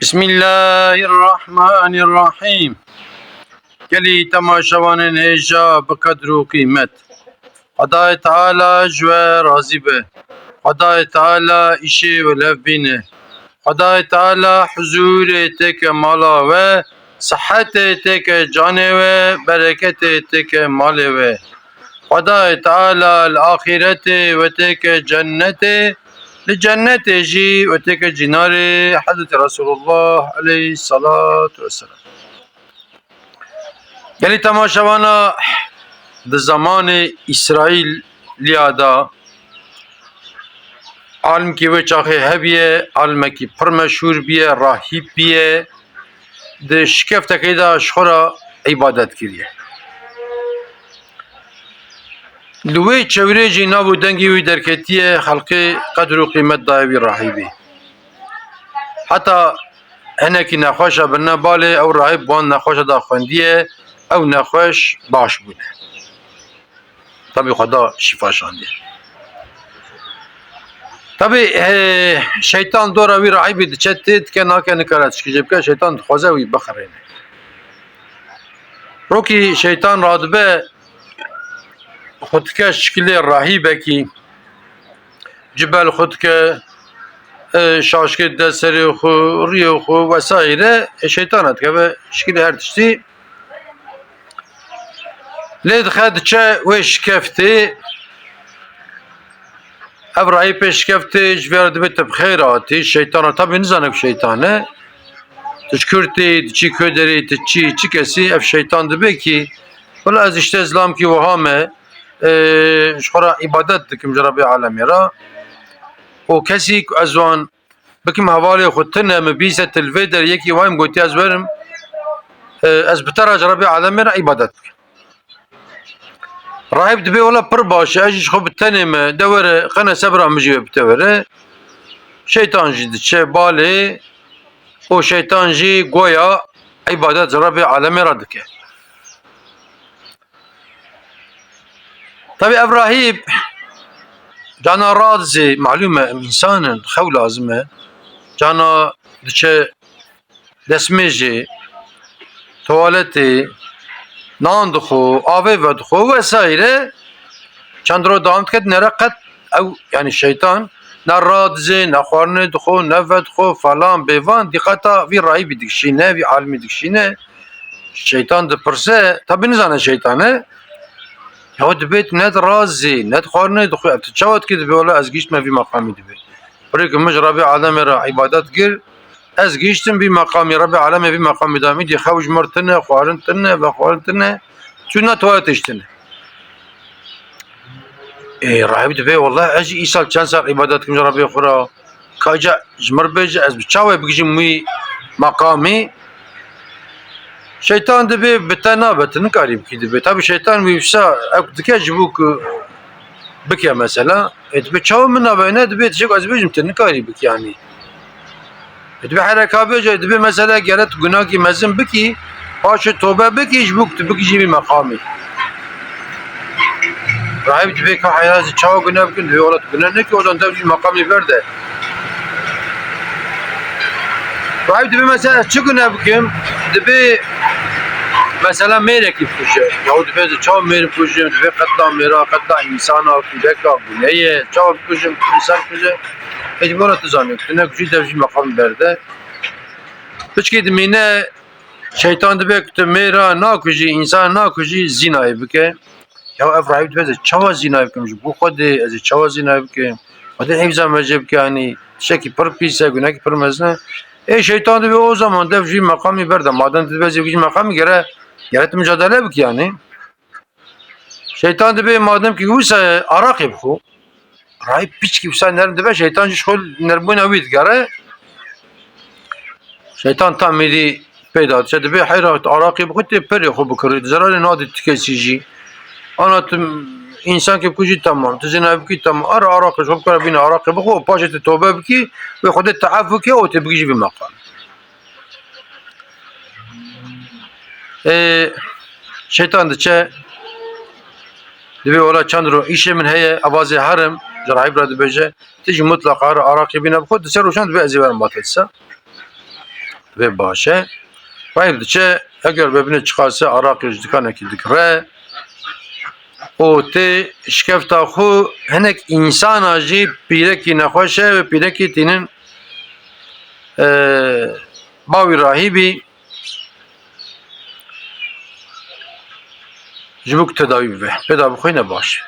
Bismillahirrahmanirrahim. Gelî temaşavanên hêja bi qedr û qîmet. Xwedayê Teala ji we razî be. Xwedayê Teala îşê we lev bîne. Xwedayê Teala huzûrê têke mala we, sihetê têke canê we, bereketê têke malê we. Xwedayê Teala li axîretê we têke cennetê, li cennetê jî we têke cînarê Hezretî Resulullah aleyhissalatu vesselam. Gelî temaşevana di zamanê İsraîlya da alimkî wê çaxê hebiye, alimekî pir meşhûr biye, rahîb biye, di şikeftekê da ji xwe re îbadet kiriye. Li wê çewrê jî nav û dengê wî derketiye, xelkê qedr û qîmet daye vî rahîbê. Heta hinekî nexweşa birine balê, ew rahîb wan nexweşa da xwendiye, ew nexweş baş bûne. Tabî Xweda şîfa şandiye. Tabî şeytan dora wî rahîbê diçe tê dike nake nikare tişkîjê bike, şeytan dixwaze wî bixirêne. Rokî şeytan radibe xwe dike şikilê rahîbekî, cibel xwe dike, şaşkê de serê xwe, rûyê xwe vesaîre, şeytan dikeve şikilê her tiştî. Lê dixe diçe wê şikeftê, ev rahîb pê şikeftê ji vê re dibe te bi xêr hatî, şeytana tabî nizane ku şeytan e, tu ji Kurtê, tu çî Köyderê, tu çi kesî, ev şeytan dibe ki wela ez işte Zlam kî wiha me, ji xwe re îbadet dikim ji Rebbê Alemê re, û kesî ku ez wan bikim hevalê xwe tune min bîse tilvê derê yekî wayim gotiye ez werim, ez bi te re ji Rebbê Alemê re îbadet bikim. Rahîb dibe wela pir baş e, ez jî ji xwe bi tenê me de were qene sebra min jî ve bi te were. Şeytan jî diçe balê, û şeytan jî goya îbadet ji Rebbê Alemê re dike. Tabî ev rahîb cana radizê malûm e em însanin, xew lazim e, cana diçe destmêjê, tuwaletê, nan dixwe, avê vedixwe vesaîre, çend roj dawam dike nere qet ew yani şeytan ne radizê, ne xwarinê dixwe, ne vedixwe falan bêvan dîqeta vî rahîbê dikişîne, vî alimê dikişîne. Şeytan dipirse, tabî nizane şeytan e, ya dibe ne di razê, ne di xwarinê dixwe, ev ti çawa dikî dibe wela ez gîştime vî meqamê dibe. Pirêkî min ji Rebbê Alemê re îbadet kir, ez gîştim vî meqamê, Rebbê Alemê vî meqamê da min dî xew ji mir tune, xwarin tune, vexwarin tune, çûna tuwaletê tune. Rahîb dibe wallahi ez jî îsal çend sal îbadet dikim ji Rebbê xwe re, kaca ji mir bêje ez bi çawa bigîjim wî meqamê. Şeytan dibe bi te nabe, tu nikarî bikî dibe. Tabî şeytan wî wisa ew dike ji bo ku bike mesela, dibe çawa min nabe, ne dibe tişek ez bêjim tu nikarî bikî yanî. Dibe hereka bêje, dibe mesela gere tu gunahekî mezin bikî, paşê tobe bikî ji bo ku tu bigîjî vî meqamê. Rahîb dibe ka heyra ez çawa gunah bikim, dibe wela tu gunah nekî, o zaman dev jî meqamê berde. Rahîb dibe mesela ez çi gunah bikim, dibe mesela mêrekî bikuje, yahu dibe ez çawa mêr bikujim, dibe qetla mêra, qetla însana, kûdeka, guneyê, çawa bikujim, însan bikuje, dibe wela tu zanî, tu nekujî dev jî meqamê berde. Pişkî dimîne şeytan dibe ku tu mêra nakujî, însan nakujî, zînayê bike. Ya ev rahîb dibe ez çawa zînayê bikim ji bo Xwedê, ez ê çawa zînayê bikim, Xwedê hêvza me jê bike yanî, tişekî pir pîs e, gunehekî pir mezin e. Şeytan dibe o zaman dev jî meqamê berde, madem tu dibe ez ê bigîjî meqamê gere tu mücadele bikî yanî. Şeytan dibe madem ki wisa araqê bixwe, rahîb pîçkî wisa nerm dibe, şeytan jî ji xwe nerbûna wî digere. Şeytan tam êdî pêda diçe dibe heyra tu araqê bixwe tê perê xwe bikirî, zerarê nadî tu kesî jî. Ana tu însankê bikujî temam, tu zînayê bikî temam, ara araqê ji xwe bikare bîne araqê bixwe û paşê tu tobe bikî, wê Xwedê te ev bike û tu bigîjî vî meqamê. Şeytan diçe dibe wela çend roj îşê min heye, evazê herim, ji rahîb re dibêje, tu jî mutleqa ara araqê bîne bixwe, di ser rojan dibe ez ê werim batê disa. ve başe. Rahip diçe eğer bebine çıkarsa Arak jdikanekî dikire o te şkefta xu hinek insana jî pîrekî nexweş e ve pîrekî tînin bavî rahîbî ji bo ku tedawî bibe. Pêda bixwe ne baş.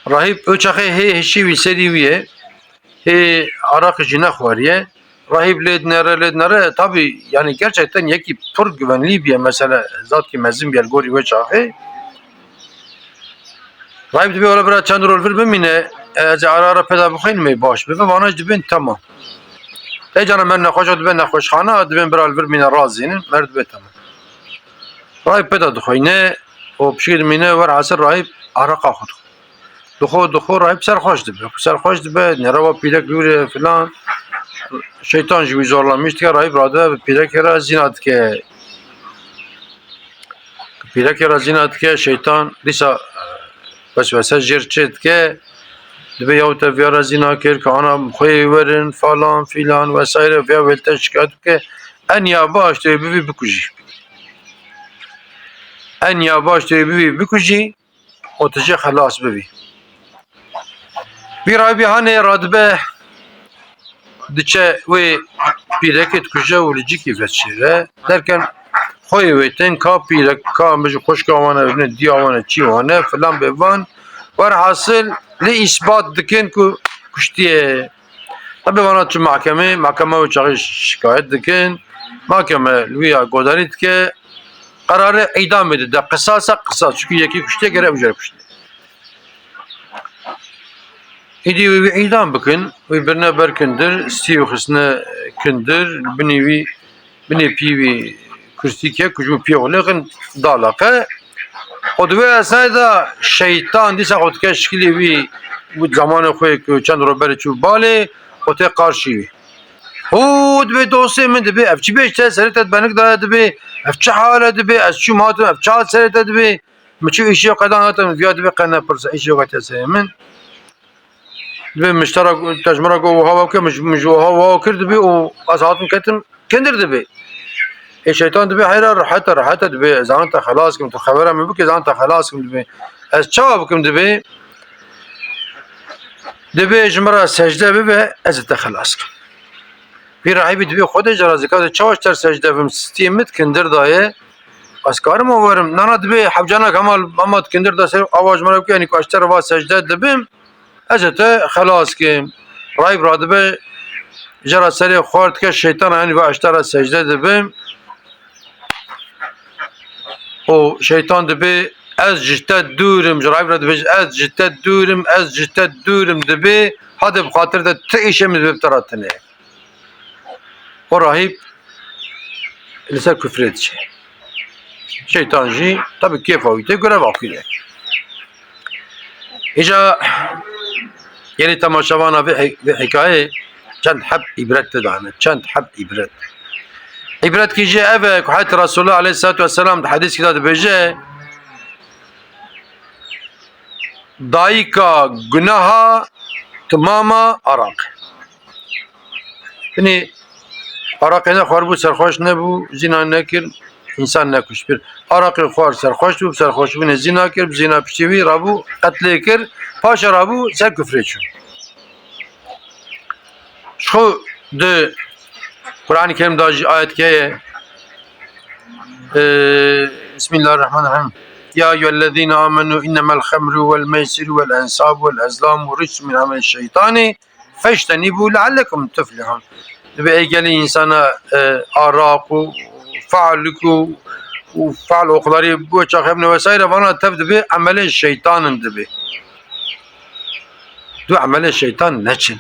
Rahîb o çaxê hê hişî wî serî wî ye, hê Arakê jî nexwariye. Rahip lednere tabi yani gerçekten yeki pır güvenli bir mesela zat ki mezim bir gori ve çahe. Rahip dibe ola bira çand rol ver bimine ez ara peda bixin mi baş be bana dibin tamam. Ey canım ben nekhoş dibe nekhoşxana dibin bira ver mine razinin merd be tamam. Rahip peda dixine o pişir mine var asır rahip Araka xud. Duxu rahip serxoş dibe. Serxoş dibe nerava pilek lure filan. Şeytan gibi zorlanmıştı ki rahip rada pilekera zinat ke şeytan disa vesvese jirçet ke dibe yahu teviyara zina kir ki ana khoy verin falan filan vesaire veya velte şikayet ke en yabaş diye bir bikuji en yabaş diye bir bikuji o tece halas bebi bir rahibi hane radbe diçe ve pireket kuşa ulici ki veçire derken khoy vetin ka pirek ka mej hoş kavana ne diavana çivana falan bevan var hasıl li isbat dikin ku kuştiye tabi bana şu mahkeme ve çağış şikayet dikin mahkeme lüya godarit ke kararı idam edildi kısasa kısas çünkü yeki kuştiye göre ucar kuştiye İdi ve idam bakın ve birine berkindir, stiyo xisne kindir, bini pivi kursiye kujmu piyo olakın dalaka. O dve esnada şeytan disa xotke şekli vi bu zamanı xoy ki çand roberi çu bale o te karşı. O dve dosya mı dve efçi beşte seret benik da dve efçi hale dve efçi matun efçi seret dve mçu işi kadan hatın viyad dve qana persa işi qatese min دبي مشترك تجمرك وهوا كم مش وهوا كرد بي وأصعدهم كتم كندر دبي الشيطان دبي حيرة راحته دبي زانتا خلاص كم تخبره من بك زانتا خلاص كم دبي الشباب كم دبي جمرة سجدة ببي أزت خلاص في رعيبي دبي خود جرا زكاة تشاوش تر سجدة بمستيمت كندر دايه أسكار ما ورم نانا دبي حبجانا كمال أمات كندر دا سير أواج مرة يعني كاشتر وا سجدة دبي أجته خلاص كم رايب رادبه جرى سري خورد که şeytan yani ve aştara secde dibim o şeytan dibi ez ciddet durum raib radibe ez ciddet durum dibi hadi bu hatırda te işimiz biptaratını o rahip lise küfür edecek şeytancı tabi keyif avite görev akıyor İca yeni tamaşavana ve hikaye çend hep ibret dedane çend hep ibret ibret ki je eve kuhat Resulullah aleyhissalatu vesselam hadis kitap beje daika günaha tamama arak yani arak ne xarbu serxoş ne bu zina nekir insan ne kuş bir arak xar serxoş bu serxoş bu ne zina kir zina piştivi rabu katle kir paşa rabu ser küfreçu şu de Kur'an-ı Kerim'de ayet ki Bismillahirrahmanirrahim Ya eyyühellezine amenu innemel hamru vel meysiru vel ensabu vel ezlamu rizqun min ameli'ş-şeytani feştenibu leallekum tuflihun. Ey gelen insana araku fa'luku fa'l okları bu çakemne vesaire bana tebdi bi ameli şeytanın dibi. Du ameli şeytan neçin?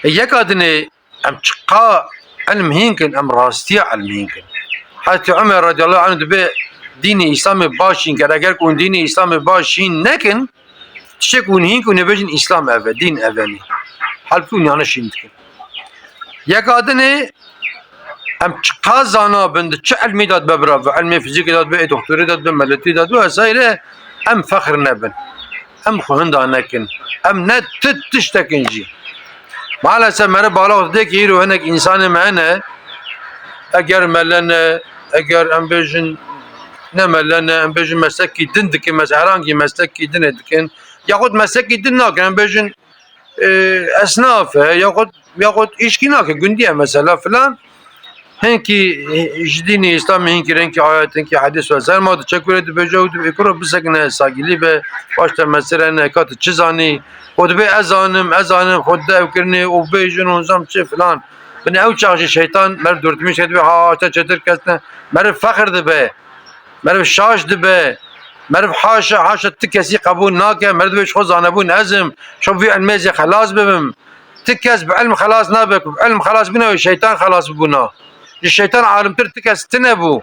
Yek adını em çıqa elmhinkin em rastiya elmhinkin. Hazreti Ömer radıyallahu anh dibi dini İslam'ı başin gereker kun dini İslam'ı başin nekin tişek unhin kun nebejin İslam eve din eveni. Halbuki un yanlış indik. Yek adını em çıqa zana bende çe ilmi dad bebra ve ilmi fizik dad be doktori dad be meleti dad vesaire em fakhr nebin. Em xuhunda nekin. Em ne tiştekinci. maalesef mere bağlı de ki hero henek insanı mene eğer melene eğer embejin ne melene embejin meslek gidin dikin mesela herhangi meslek gidin edikin yahut meslek gidin nakin embejin esnaf yahut işki nakin gündiye mesela filan henki dini İslam henki renki ayetin ki hadis ve selma da çekur edip bejavdu ikra bisakne sagili ve başta mesela ne kat çizani خود به ازانم خود ده کرنی و بیجن و زم چه فلان بنی او چاقش شیطان مر دورتمی شد به ها تا چتر کسنه مر فخر ده به مر شاش ده به مر حاشا تکسی قبول ناکه مر دوش خود زانبون ازم شو في الميز خلاص ببم تکس بعلم خلاص نابك بعلم خلاص بنا والشيطان خلاص بنا الشيطان عالم تر تکس تنبو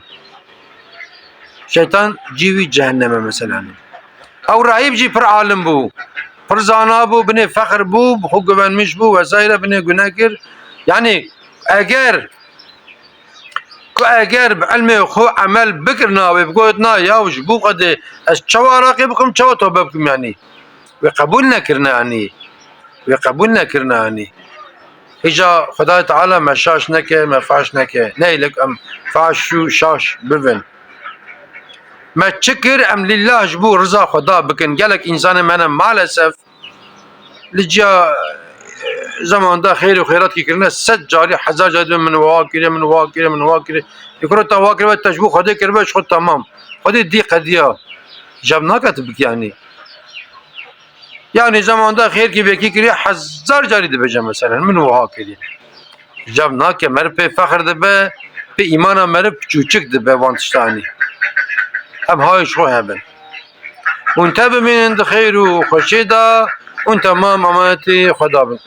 شيطان جيوي جهنم مثلا او رهيب جي پر عالم بو فرزانا بو بني فخر بو خو güvenmiş بو vesaire bine günah kir yani eğer بعلم خو عمل بكرنا وبقولنا ياوج بو قد الشوا راقبكم شوا توبكم يعني وقبولنا كرنا يعني إجا خدا تعالى ما شاش نكه ما فاش نكه نيلك أم فاش شو شاش بفن ما تشكر أم لله جبو رضا خدا بكن قالك إنسان منا مالسف لجا زمان دا خير وخيرات كي كرنا ست جاري حزار جاري من واكرة يكرو تا واكرة تجبو خدا كربش خد تمام خدا دي قضية جاب كاتبك يعني زمان دا خير كي بيكي كري حزار جاري دبجا مثلا من واكرة جاب ناكه مرب فخر دبه به إيمانا مرب چوچك دبه وانتشتاني هم هاي شو هبن وانتبه من عند خير وخشيدا وانت امام امانتي خدا بن